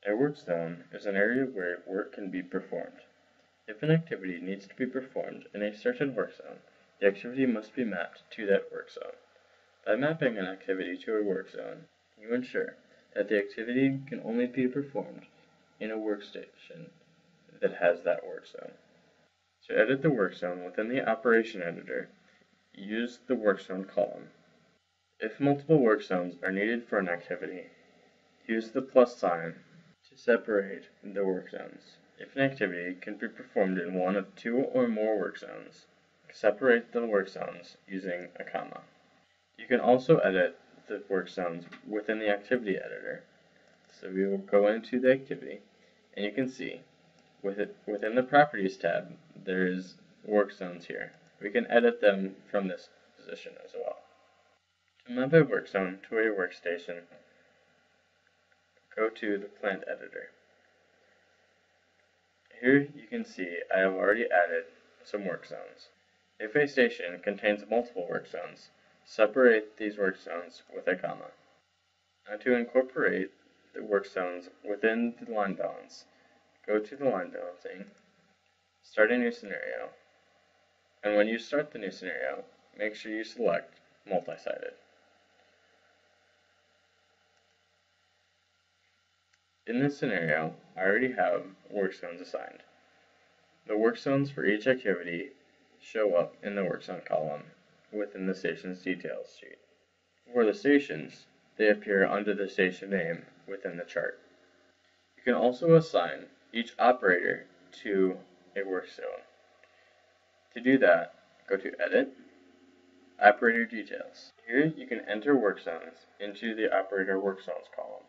A work zone is an area where work can be performed. If an activity needs to be performed in a certain work zone, the activity must be mapped to that work zone. By mapping an activity to a work zone, you ensure that the activity can only be performed in a workstation that has that work zone. To edit the work zone within the operation editor, use the work zone column. If multiple work zones are needed for an activity, use the plus sign to separate the work zones. If an activity can be performed in one of two or more work zones, separate the work zones using a comma. You can also edit the work zones within the activity editor. So we will go into the activity, and you can see within the properties tab, there is work zones here. We can edit them from this position as well. To map a work zone to a workstation, go to the plant editor. Here you can see I have already added some work zones. If a station contains multiple work zones, separate these work zones with a comma. Now to incorporate the work zones within the line balance, go to the line balancing, start a new scenario, and when you start the new scenario, make sure you select multi-sided. In this scenario, I already have work zones assigned. The work zones for each activity show up in the work zone column within the station's details sheet. For the stations, they appear under the station name within the chart. You can also assign each operator to a work zone. To do that, go to Edit, Operator Details. Here you can enter work zones into the Operator Work Zones column.